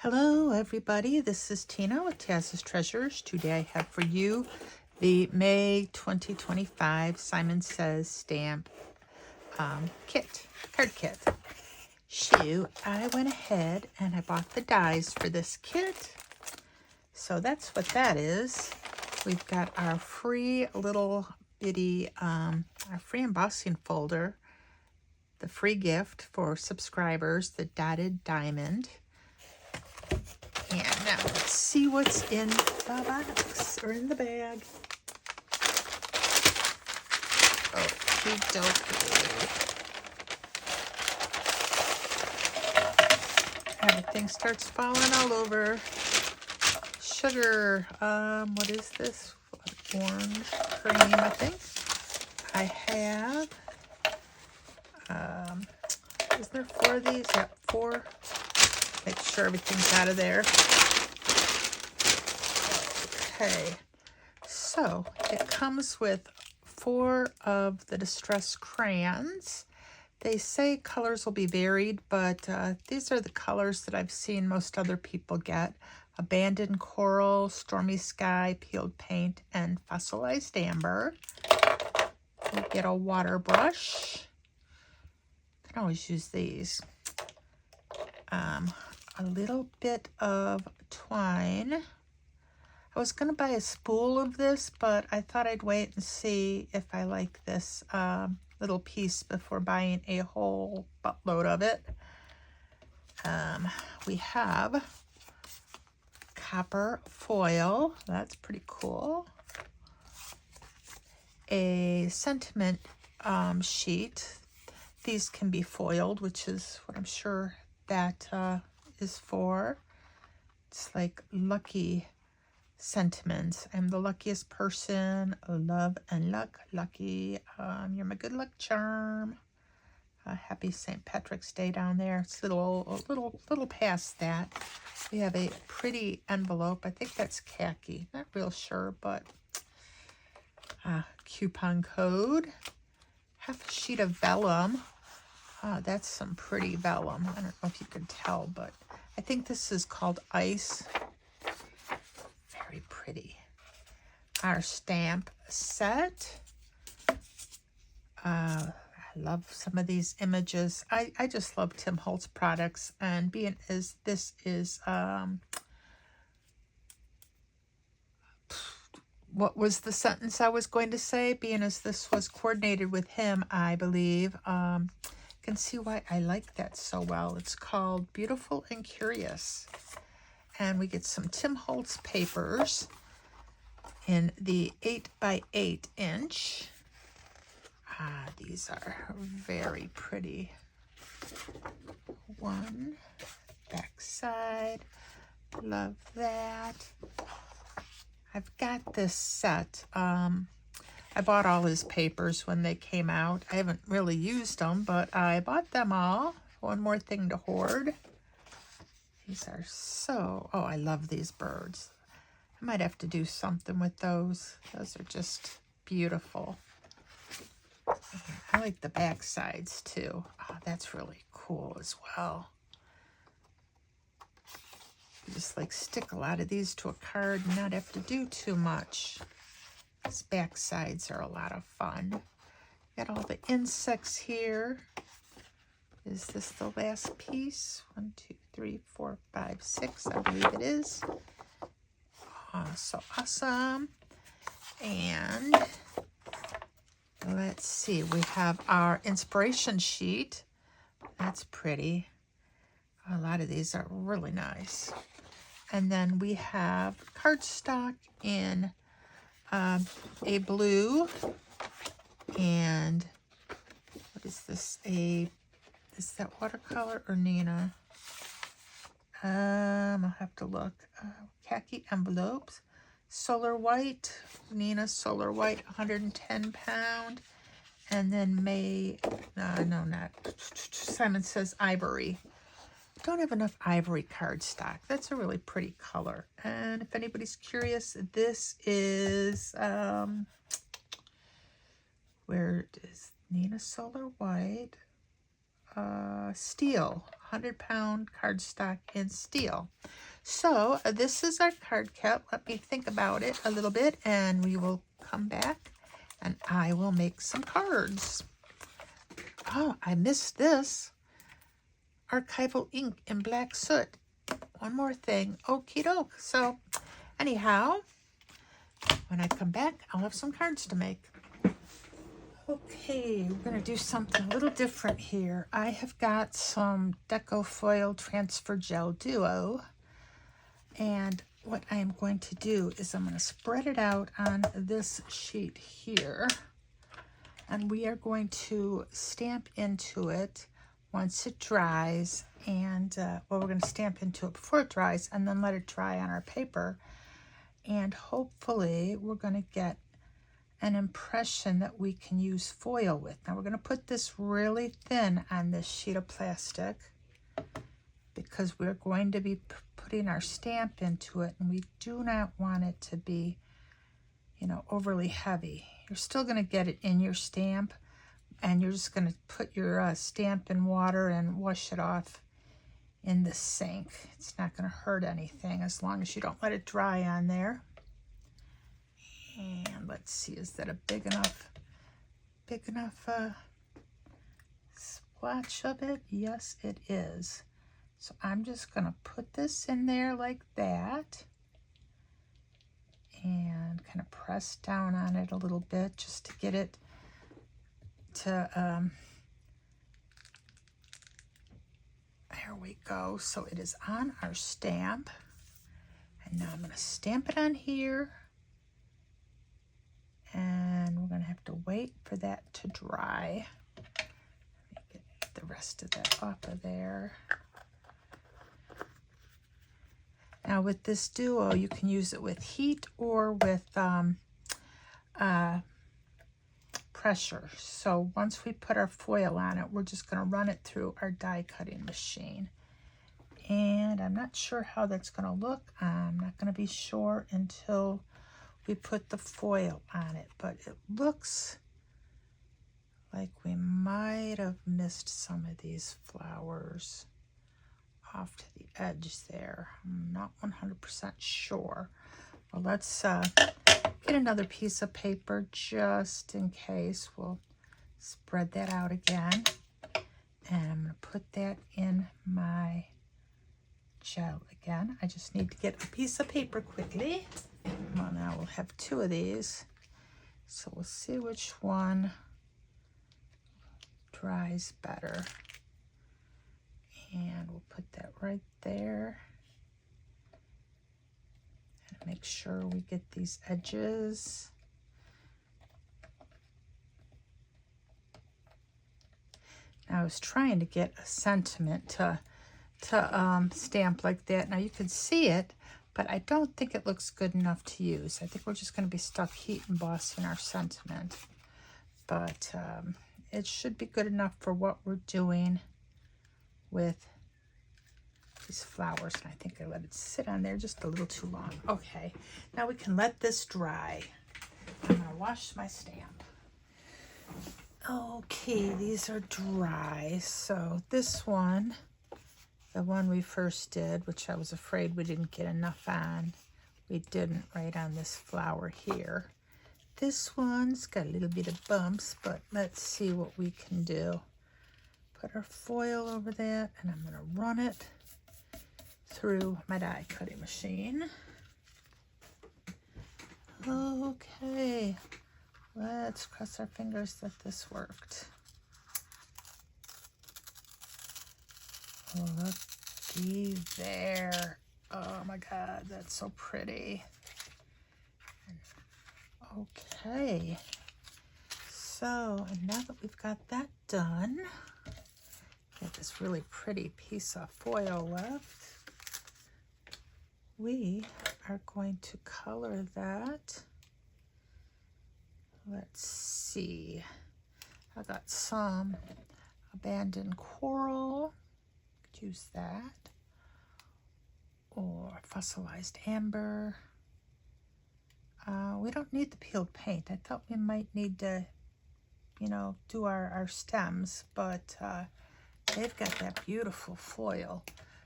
Hello everybody, this is Tina with Taz's Treasures. Today I have for you the May 2025 Simon Says stamp card kit. I went ahead and I bought the dies for this kit. So that's what that is. We've got our free little bitty, our free embossing folder, the free gift for subscribers, the dotted diamond. And now let's see what's in the box or in the bag. Okie dokie. Everything starts falling all over. Sugar. What is this? Orange cream, I think. I have. Is there 4 of these? Yep, 4. Make sure everything's out of there. Okay, so it comes with 4 of the Distress crayons. They say colors will be varied, but these are the colors that I've seen most other people get. Abandoned Coral, Stormy Sky, Peeled Paint, and Fossilized Amber. You get a water brush. You can always use these. A little bit of twine. I was going to buy a spool of this, but I thought I'd wait and see if I like this little piece before buying a whole buttload of it. We have copper foil. That's pretty cool. A sentiment sheet. These can be foiled, which is what I'm sure that is for. It's like lucky sentiments. I'm the luckiest person. Love and luck. Lucky. You're my good luck charm. Happy St. Patrick's Day down there. It's a little past that. We have a pretty envelope. I think that's khaki. Not real sure, but coupon code. Half a sheet of vellum. That's some pretty vellum. I don't know if you can tell, but I think this is called ice. Very pretty. Our stamp set. I love some of these images. I just love Tim Holtz products, and being as this is what was the sentence I was going to say? Being as this was coordinated with him, I believe. Can see why I like that so well. It's called Beautiful and Curious. And we get some Tim Holtz papers in the 8x8 inch. These are very pretty. One, back side. Love that. I've got this set. I bought all his papers when they came out. I haven't really used them, but I bought them all. One more thing to hoard. These are so... Oh, I love these birds. I might have to do something with those. Those are just beautiful. I like the back sides, too. Oh, that's really cool as well. You just, like, stick a lot of these to a card and not have to do too much. These back sides are a lot of fun. Got all the insects here. Is this the last piece? 1, 2, 3, 4, 5, 6. I believe it is. Oh, so awesome. And let's see. We have our inspiration sheet. That's pretty. A lot of these are really nice. And then we have cardstock in a blue, and what is this? Is that watercolor or Nina? I'll have to look. Khaki envelopes, solar white, Nina solar white, 110 pound, and then no, not Simon Says ivory. Don't have enough ivory cardstock. That's a really pretty color. And if anybody's curious, this is where is Nina Solar White? steel, 100-pound cardstock in steel. So this is our card kit. Let me think about it a little bit and we will come back and I will make some cards. Oh, I missed this. Archival ink in black soot. One more thing. Okie doke. So anyhow, when I come back, I'll have some cards to make. Okay, we're going to do something a little different here. I have got some Deco Foil Transfer Gel Duo. And what I am going to do is I'm going to spread it out on this sheet here. And we are going to stamp into it once it dries. And, well, we're going to stamp into it before it dries and then let it dry on our paper. And hopefully we're going to get an impression that we can use foil with. Now we're going to put this really thin on this sheet of plastic because we're going to be putting our stamp into it, and we do not want it to be, you know, overly heavy. You're still going to get it in your stamp, and you're just going to put your stamp in water and wash it off in the sink. It's not going to hurt anything as long as you don't let it dry on there. And let's see, is that a big enough splotch of it? Yes, it is. So I'm just going to put this in there like that and kind of press down on it a little bit just to get it to, there we go. So it is on our stamp. And now I'm going to stamp it on here. And we're going to have to wait for that to dry. Let me get the rest of that off of there. Now with this duo, you can use it with heat or with pressure. So once we put our foil on it, we're just going to run it through our die cutting machine. And I'm not sure how that's going to look. I'm not going to be sure until we put the foil on it, but it looks like we might have missed some of these flowers off to the edge there. I'm not 100% sure. Well, let's get another piece of paper just in case. We'll spread that out again, and I'm going to put that in my gel again. I just need to get a piece of paper quickly. Well, now we'll have two of these, so we'll see which one dries better. And we'll put that right there. And make sure we get these edges. Now I was trying to get a sentiment to stamp like that. Now you can see it, but I don't think it looks good enough to use. I think we're just going to be stuck heat embossing our sentiment. But it should be good enough for what we're doing with these flowers. And I think I let it sit on there just a little too long. Okay, now we can let this dry. I'm going to wash my stamp. Okay, these are dry. So this one, the one we first did, which I was afraid we didn't get enough on, we didn't right on this flower here. This one's got a little bit of bumps, but let's see what we can do. Put our foil over that, and I'm going to run it through my die cutting machine. Okay, let's cross our fingers that this worked. Looky there. Oh my God, that's so pretty. Okay, so now that we've got that done, got this really pretty piece of foil left, we are going to color that. Let's see, I got some abandoned coral, could use that, or fossilized amber. We don't need the peeled paint. I thought we might need to, you know, do our stems, but they've got that beautiful foil.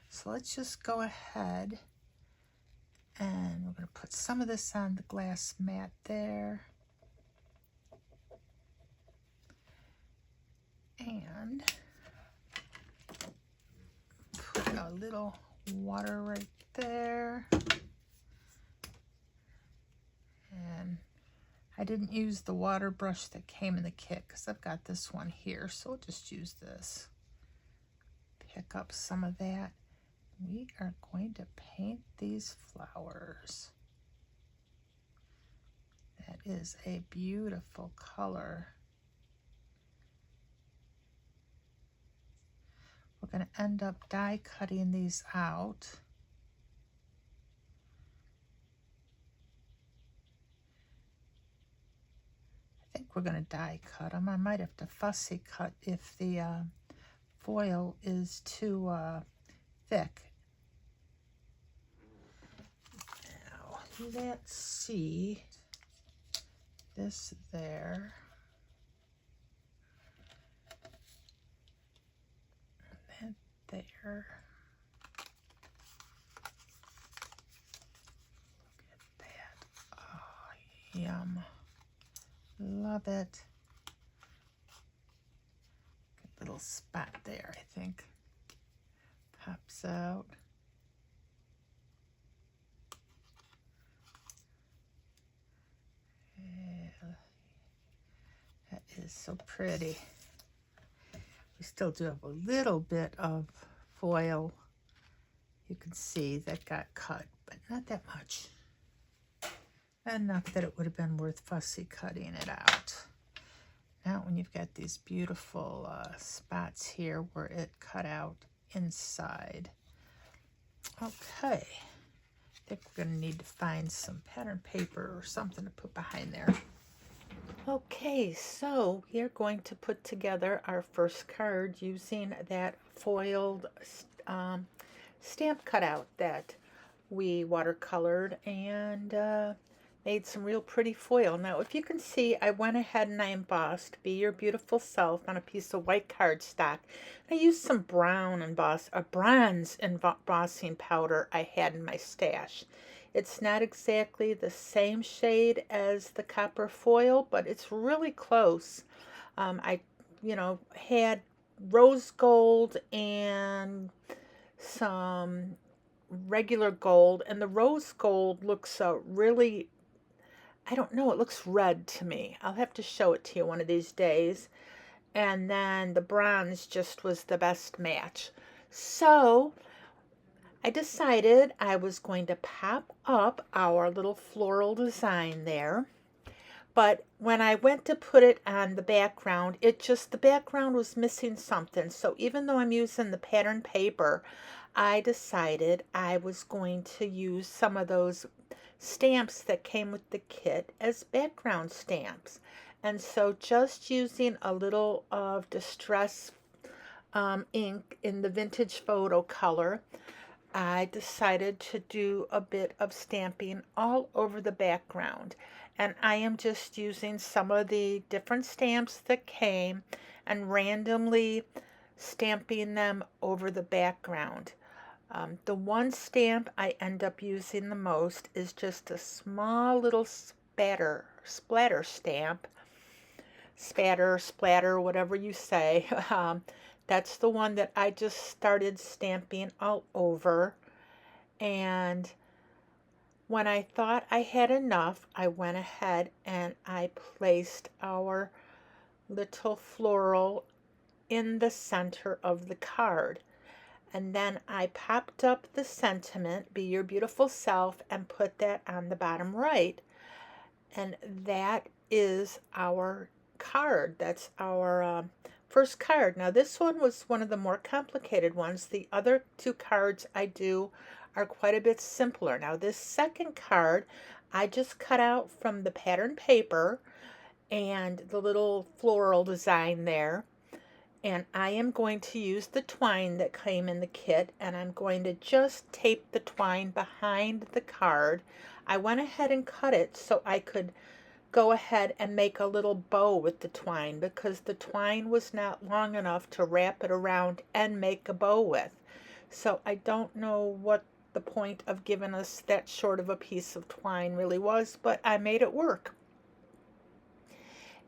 So let's just go ahead and we're going to put some of this on the glass mat there. And put a little water right there. And I didn't use the water brush that came in the kit because I've got this one here, so I'll just use this. Pick up some of that. We are going to paint these flowers. That is a beautiful color. We're going to end up die cutting these out. I think we're going to die cut them. I might have to fussy cut if the foil is too thick. Now, let's see this there. And that there. Look at that. Oh, yum. Love it. Good little spot there, I think. Pops out. Yeah. That is so pretty. We still do have a little bit of foil. You can see that got cut, but not that much. Enough that it would have been worth fussy cutting it out. Now when you've got these beautiful spots here where it cut out inside. Okay, I think we're going to need to find some pattern paper or something to put behind there. Okay, so we are going to put together our first card using that foiled stamp cutout that we watercolored and made some real pretty foil. Now, if you can see, I went ahead and I embossed "Be Your Beautiful Self" on a piece of white cardstock. I used some bronze embossing powder I had in my stash. It's not exactly the same shade as the copper foil, but it's really close. I, had rose gold and some regular gold, and the rose gold looks really, I don't know, it looks red to me. I'll have to show it to you one of these days. And then the bronze just was the best match. So I decided I was going to pop up our little floral design there. But when I went to put it on the background, the background was missing something. So even though I'm using the pattern paper, I decided I was going to use some of those stamps that came with the kit as background stamps. And so just using a little of Distress ink in the Vintage Photo color, I decided to do a bit of stamping all over the background. And I am just using some of the different stamps that came and randomly stamping them over the background. The one stamp I end up using the most is just a small little splatter stamp. Spatter, splatter, whatever you say. That's the one that I just started stamping all over. And when I thought I had enough, I went ahead and I placed our little floral in the center of the card. And then I popped up the sentiment, "Be Your Beautiful Self," and put that on the bottom right. And that is our card. That's our first card. Now this one was one of the more complicated ones. The other two cards I do are quite a bit simpler. Now this second card I just cut out from the pattern paper and the little floral design there. And I am going to use the twine that came in the kit, and I'm going to just tape the twine behind the card. I went ahead and cut it so I could go ahead and make a little bow with the twine because the twine was not long enough to wrap it around and make a bow with. So I don't know what the point of giving us that short of a piece of twine really was, but I made it work.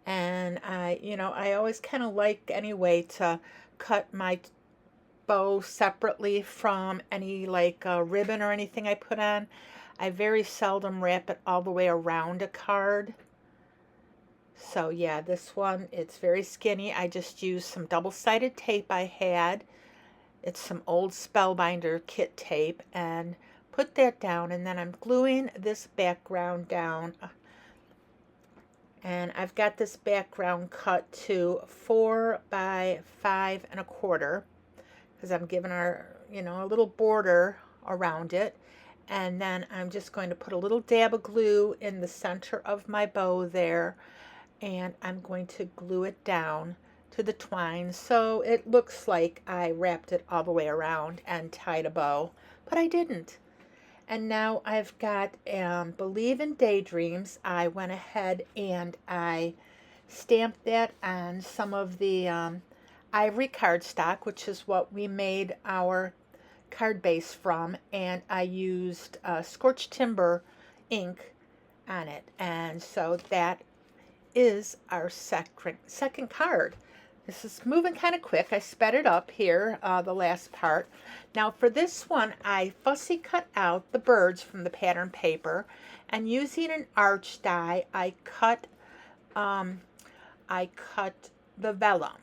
And I always kind of like anyway to cut my bow separately from any like ribbon or anything I put on. I very seldom wrap it all the way around a card. So yeah, this one, it's very skinny. I just used some double-sided tape I had. It's some old Spellbinder kit tape, and put that down, and then I'm gluing this background down. And I've got this background cut to 4 by 5 1/4 because I'm giving her, a little border around it. And then I'm just going to put a little dab of glue in the center of my bow there, and I'm going to glue it down to the twine so it looks like I wrapped it all the way around and tied a bow, but I didn't. And now I've got Believe in Daydreams. I went ahead and I stamped that on some of the ivory cardstock, which is what we made our card base from, and I used scorched timber ink on it. And so that is our second card. This is moving kind of quick. I sped it up here, the last part. Now for this one, I fussy cut out the birds from the pattern paper, and using an arch die, I cut the vellum.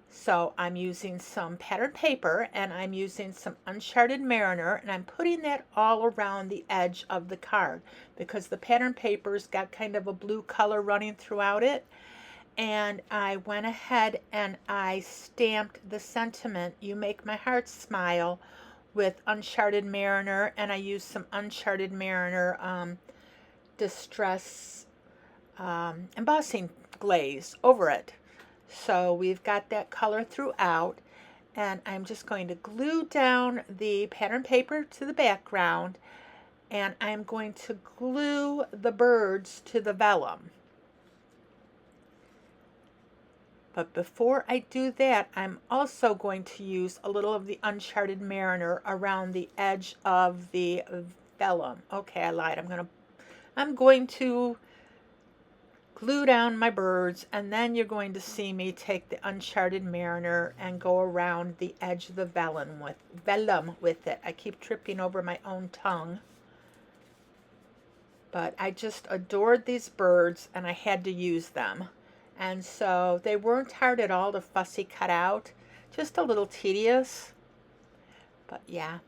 So I'm using some pattern paper, and I'm using some Uncharted Mariner, and I'm putting that all around the edge of the card because the pattern paper's got kind of a blue color running throughout it. And I went ahead and I stamped the sentiment, "You Make My Heart Smile," with Uncharted Mariner, and I used some Uncharted Mariner Distress embossing glaze over it. So we've got that color throughout, and I'm just going to glue down the pattern paper to the background, and I'm going to glue the birds to the vellum. But before I do that, I'm also going to use a little of the Uncharted Mariner around the edge of the vellum. Okay, I lied. I'm going to glue down my birds, and then you're going to see me take the Uncharted Mariner and go around the edge of the vellum with it. I keep tripping over my own tongue. But I just adored these birds, and I had to use them. And so they weren't hard at all to fussy cut out, just a little tedious. But yeah,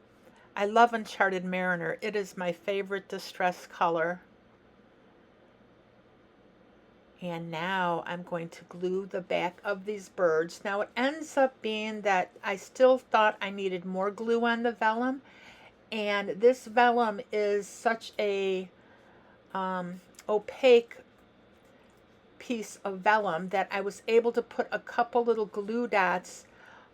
I love Uncharted Mariner. It is my favorite distress color. And now I'm going to glue the back of these birds. Now it ends up being that I still thought I needed more glue on the vellum. And this vellum is such a opaque piece of vellum that I was able to put a couple little glue dots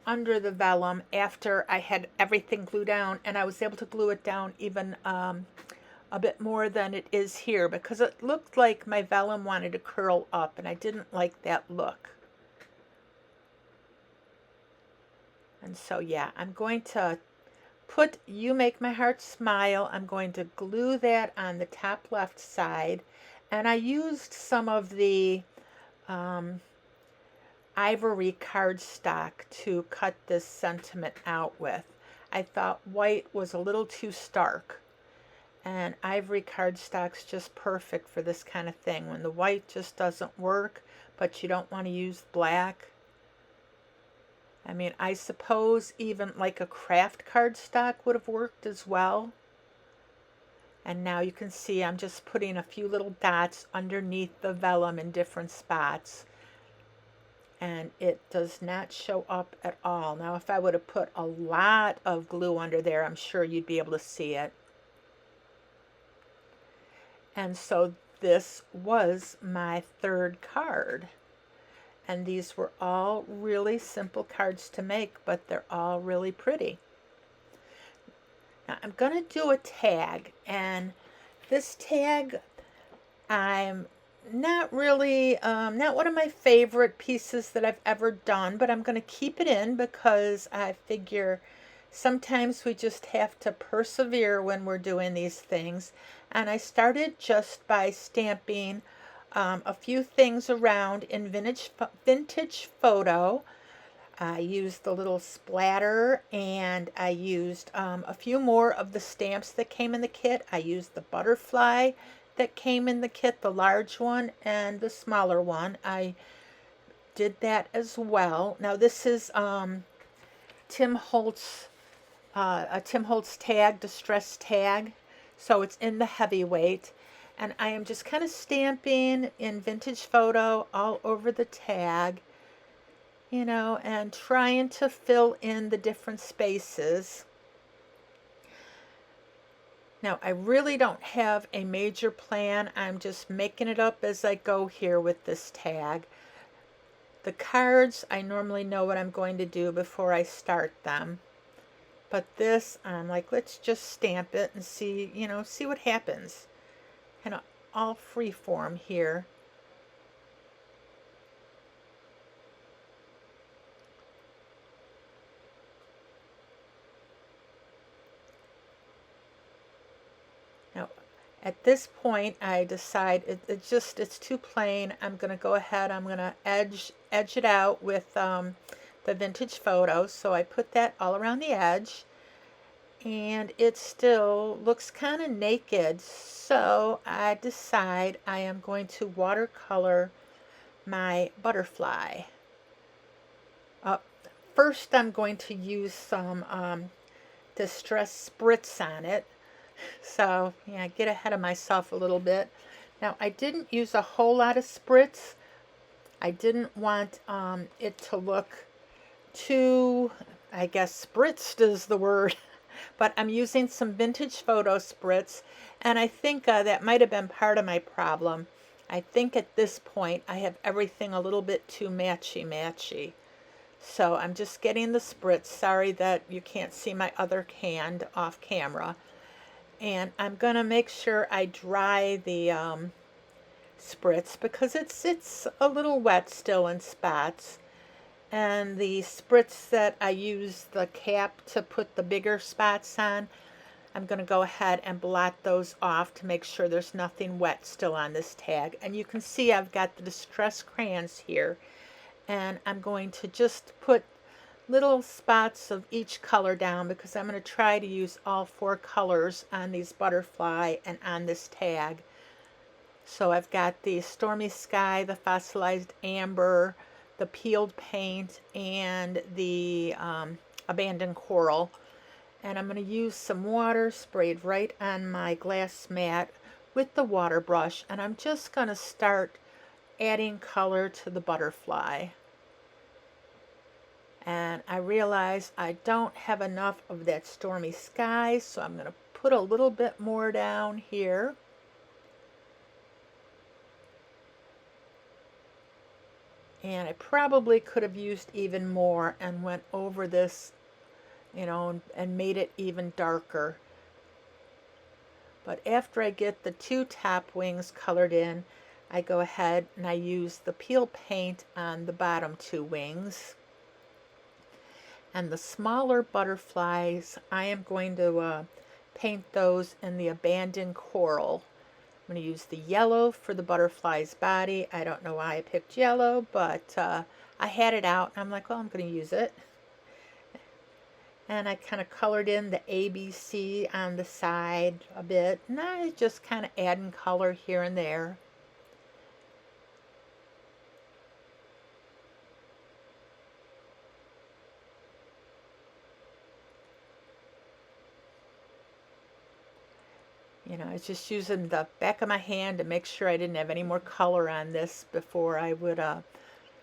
under the vellum after I had everything glued down, and I was able to glue it down even a bit more than it is here because it looked like my vellum wanted to curl up, and I didn't like that look. And so yeah, I'm going to put "You Make My Heart Smile." I'm going to glue that on the top left side, and I used some of the ivory cardstock to cut this sentiment out with. I thought white was a little too stark, and ivory cardstock's just perfect for this kind of thing when the white just doesn't work, but you don't want to use black. I mean, I suppose even like a craft cardstock would have worked as well. And now you can see I'm just putting a few little dots underneath the vellum in different spots. And it does not show up at all. Now, if I would have put a lot of glue under there, I'm sure you'd be able to see it. And so this was my third card. And these were all really simple cards to make, but they're all really pretty. Now I'm going to do a tag, and this tag I'm not really, not one of my favorite pieces that I've ever done, but I'm going to keep it in because I figure sometimes we just have to persevere when we're doing these things. And I started just by stamping a few things around in vintage photo. I used the little splatter, and I used a few more of the stamps that came in the kit. I used the butterfly that came in the kit, the large one and the smaller one. I did that as well. Now this is Tim Holtz, a Tim Holtz tag, distress tag. So it's in the heavyweight. And I am just kind of stamping in vintage photo all over the tag, and trying to fill in the different spaces. Now, I really don't have a major plan. I'm just making it up as I go here with this tag. The cards, I normally know what I'm going to do before I start them. But this, I'm like, let's just stamp it and see, see what happens. And all free form here. Now, at this point, I decide it's too plain. I'm going to go ahead. I'm going to edge it out with the vintage photo. So I put that all around the edge, and it still looks kind of naked. So I decide I am going to watercolor my butterfly. First, I'm going to use some distress spritz on it. So, yeah, get ahead of myself a little bit. Now, I didn't use a whole lot of spritz. I didn't want it to look too, I guess, spritzed is the word. But I'm using some vintage photo spritz, and I think that might have been part of my problem. I think at this point I have everything a little bit too matchy-matchy. So I'm just getting the spritz. Sorry that you can't see my other hand off camera. And I'm going to make sure I dry the spritz because it's a little wet still in spots. And the spritz that I use the cap to put the bigger spots on, I'm going to go ahead and blot those off to make sure there's nothing wet still on this tag. And you can see I've got the distress crayons here, and I'm going to just put little spots of each color down because I'm going to try to use all 4 colors on these butterfly and on this tag. So I've got the stormy sky, the fossilized amber, the peeled paint, and the abandoned coral. And I'm going to use some water sprayed right on my glass mat with the water brush, and I'm just going to start adding color to the butterfly. And I realize I don't have enough of that stormy sky, so I'm going to put a little bit more down here. And I probably could have used even more and went over this, and made it even darker. But after I get the 2 top wings colored in, I go ahead and I use the peel paint on the bottom 2 wings. And the smaller butterflies, I am going to paint those in the abandoned coral. I'm going to use the yellow for the butterfly's body. I don't know why I picked yellow, but I had it out. I'm like, well, I'm going to use it. And I kind of colored in the ABC on the side a bit. And I just kind of adding color here and there. I was just using the back of my hand to make sure I didn't have any more color on this before I would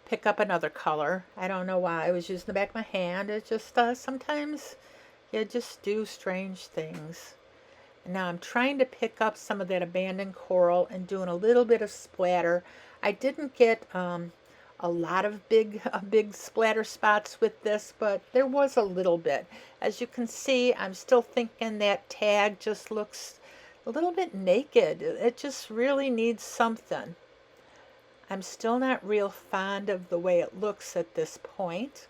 pick up another color. I don't know why I was using the back of my hand. It just sometimes you just do strange things. And now I'm trying to pick up some of that abandoned coral and doing a little bit of splatter. I didn't get a lot of big splatter spots with this, but there was a little bit. As you can see, I'm still thinking that tag just looks a little bit naked. It just really needs something. I'm still not real fond of the way it looks at this point.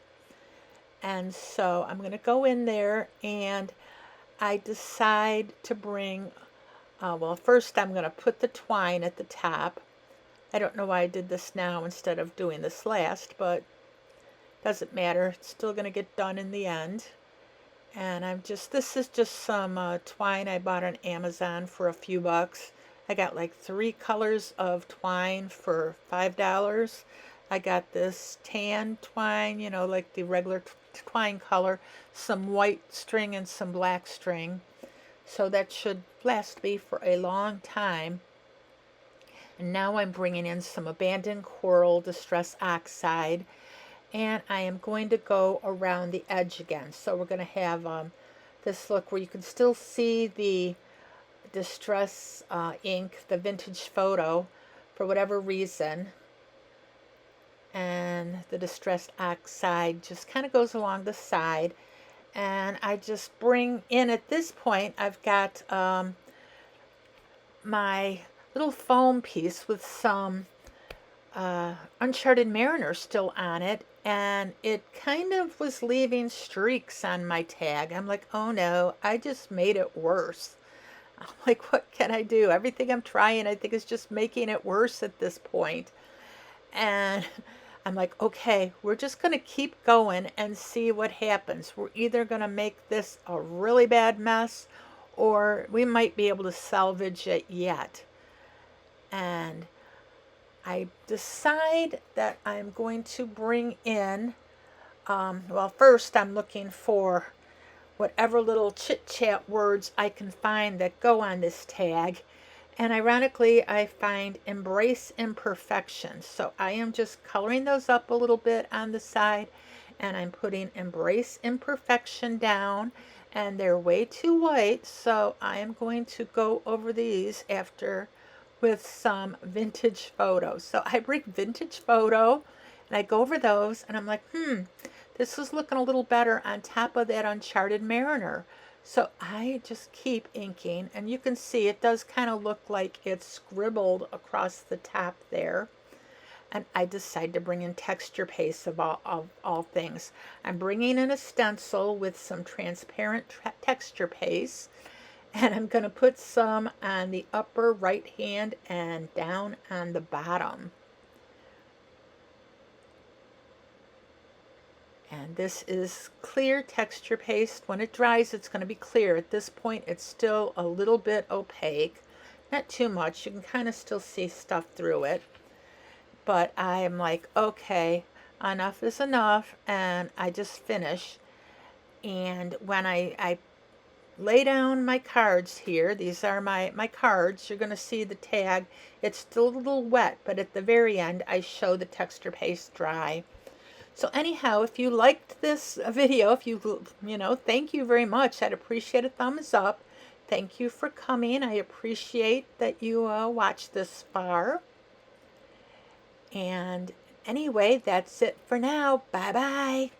And so I'm going to go in there and I decide to bring, well, first I'm going to put the twine at the top. I don't know why I did this now instead of doing this last, but doesn't matter. It's still going to get done in the end. And this is just some twine I bought on Amazon for a few bucks. I got like 3 colors of twine for $5. I got this tan twine, you know, like the regular twine color, some white string and some black string. So that should last me for a long time. And now I'm bringing in some abandoned coral distress oxide, and I am going to go around the edge again. So we're going to have this look where you can still see the distress ink, the vintage photo, for whatever reason. And the distressed oxide just kind of goes along the side. And I just bring in, at this point, I've got my little foam piece with some Uncharted Mariner still on it, and it kind of was leaving streaks on my tag. I'm like, oh no, I just made it worse. I'm like, what can I do? Everything I'm trying, I think, is just making it worse at this point. And I'm like, okay, we're just going to keep going and see what happens. We're either going to make this a really bad mess, or we might be able to salvage it yet. And I decide that I'm going to bring in, well, first I'm looking for whatever little chit-chat words I can find that go on this tag. And ironically, I find embrace imperfection. So I am just coloring those up a little bit on the side, and I'm putting embrace imperfection down, and they're way too white. So I am going to go over these after with some vintage photos. So I bring vintage photo and I go over those, and I'm like, this is looking a little better on top of that Uncharted Mariner. So I just keep inking, and you can see it does kind of look like it's scribbled across the top there. And I decide to bring in texture paste of all things. I'm bringing in a stencil with some transparent texture paste, and I'm going to put some on the upper right hand and down on the bottom. And this is clear texture paste. When it dries, it's going to be clear. At this point, it's still a little bit opaque. Not too much. You can kind of still see stuff through it. But I am like, okay, enough is enough. And I just finish. And when I lay down my cards here, these are my cards, you're going to see the tag. It's still a little wet, but at the very end, I show the texture paste dry. So anyhow, if you liked this video, if you know, thank you very much. I'd appreciate a thumbs up. Thank you for coming. I appreciate that you watched this far. And anyway, that's it for now. Bye-bye.